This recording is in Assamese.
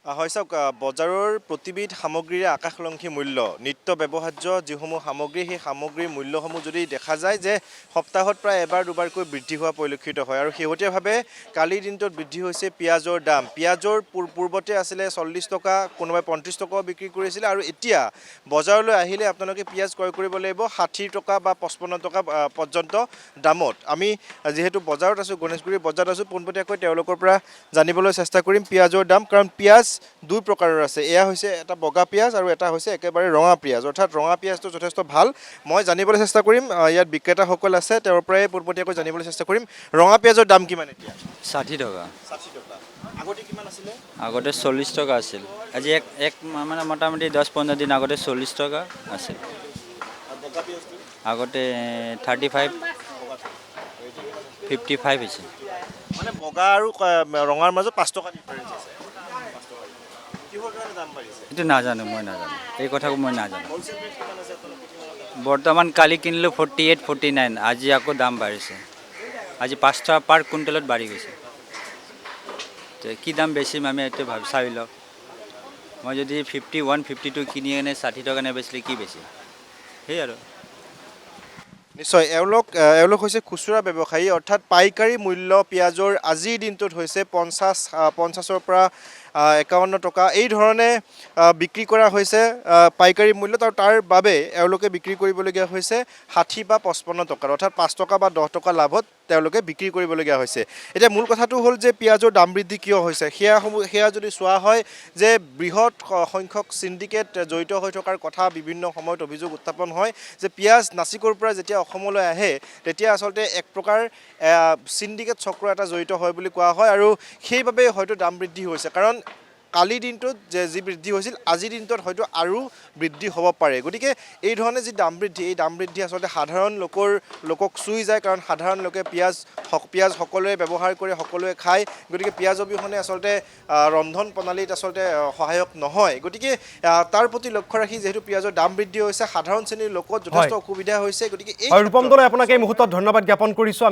হয় চাওক বজাৰৰ প্ৰতিবিধ সামগ্ৰীৰে আকাশলংঘী মূল্য নিত্য ব্যৱহাৰ্য যিসমূহ সামগ্ৰী সেই সামগ্ৰীৰ মূল্যসমূহ যদি দেখা যায় যে সপ্তাহত প্ৰায় এবাৰ দুবাৰকৈ বৃদ্ধি হোৱা পৰিলক্ষিত হয় আৰু শেহতীয়াভাৱে কালিৰ দিনটোত বৃদ্ধি হৈছে পিঁয়াজৰ দাম। পিঁয়াজৰ পূৰ্বতে আছিলে 40 টকা, কোনোবাই 35 টকাও বিক্ৰী কৰিছিলে আৰু এতিয়া বজাৰলৈ আহিলে আপোনালোকে পিঁয়াজ ক্ৰয় কৰিব লাগিব 60 টকা বা 55 টকা পৰ্যন্ত দামত। আমি যিহেতু বজাৰত আছোঁ, গণেশগুৰিৰ বজাৰত আছোঁ, পোনপটীয়াকৈ তেওঁলোকৰ পৰা জানিবলৈ চেষ্টা কৰিম পিঁয়াজৰ দাম, কাৰণ পিঁয়াজ দুই প্ৰকাৰৰ আছে। এয়া হৈছে এটা বগা পিঁয়াজ আৰু এটা হৈছে একেবাৰে ৰঙা পিঁয়াজ, অৰ্থাৎ ৰঙা পিঁয়াজটো যথেষ্ট ভাল। মই জানিবলৈ চেষ্টা কৰিম, ইয়াত বিক্ৰেতাসকল আছে, তেওঁৰ পৰাই পোনপটীয়াকৈ জানিবলৈ চেষ্টা কৰিম। ৰঙা পিঁয়াজৰ দাম কিমান এতিয়া? 60 টকা। 60 টকা। আগতে কিমান আছিলে? আগতে 40 টকা আছিল। আজি এক মানে মোটামুটি 10-15 দিন আগতে 40 টকা আছিল। বগা পিঁয়াজটো আগতে 35, 55 হৈছে। মানে বগা আৰু ৰঙাৰ মাজত 5 টকা ডিফাৰেঞ্চ আছে। কিহৰ কাৰণে দাম বাঢ়িছে? এইটো নাজানো, মই নাজানো, এই কথাও মই নাজানো। হ'লচেল ৰেট কিমান আছে আপোনালোকে? বৰ্তমান কালি কিনিলোঁ 48, 49, আজি আকৌ দাম বাঢ়িছে। আজি 5 টকা পাৰ কুইণ্টেলত বাঢ়ি গৈছে। কি দাম বেছি আমি এইটো চাই লওক। মই যদি 51, 52 কিনি আনে 60 টকা নেবেচিলে কি বেছি, সেই আৰু। নিশ্চয় এওঁলোক হৈছে খুচুৰা ব্যৱসায়ী, অৰ্থাৎ পাইকাৰী মূল্য পিঁয়াজৰ আজিৰ দিনটোত হৈছে 50-50ৰ পৰা 51 টকা এই ধৰণে বিক্ৰী কৰা হৈছে পাইকাৰী মূল্যত, আৰু তাৰ বাবে এওঁলোকে বিক্ৰী কৰিবলগীয়া হৈছে 60 বা 55 টকাত, অৰ্থাৎ 5 টকা বা 10 টকা লাভত তেওঁলোকে বিক্ৰী কৰিবলগীয়া হৈছে। এতিয়া মূল কথাটো হ'ল যে পিঁয়াজৰ দাম বৃদ্ধি কিয় হৈছে, সেয়া যদি চোৱা হয় যে বৃহৎ সংখ্যক চিণ্ডিকেট জড়িত হৈ থকাৰ কথা বিভিন্ন সময়ত অভিযোগ উত্থাপন হয় যে পিঁয়াজ নাছিকৰ পৰা যেতিয়া অসমলৈ আহে তেতিয়া আচলতে এক প্ৰকাৰ চিণ্ডিকেট চক্ৰ এটা জড়িত হয় বুলি কোৱা হয়, আৰু সেইবাবে হয়তো দাম বৃদ্ধি হৈছে। কাৰণ কালিৰ দিনটোত যি বৃদ্ধি হৈছিল আজিৰ দিনটোত হয়তো আৰু বৃদ্ধি হ'ব পাৰে। গতিকে এই ধৰণে যি দাম বৃদ্ধি, এই দাম বৃদ্ধি আচলতে সাধাৰণ লোকক চুই যায়, কাৰণ সাধাৰণ লোকে পিঁয়াজ সকলোৱে ব্যৱহাৰ কৰে, সকলোৱে খায়। গতিকে পিঁয়াজ অবিহনে আচলতে ৰন্ধন প্ৰণালীত আচলতে সহায়ক নহয়। গতিকে তাৰ প্ৰতি লক্ষ্য ৰাখি যিহেতু পিঁয়াজৰ দাম বৃদ্ধি হৈছে, সাধাৰণ শ্ৰেণীৰ লোকত যথেষ্ট অসুবিধা হৈছে। গতিকে ৰূপম দলৈ আপোনাক এই মুহূৰ্তত ধন্যবাদ জ্ঞাপন কৰিছোঁ।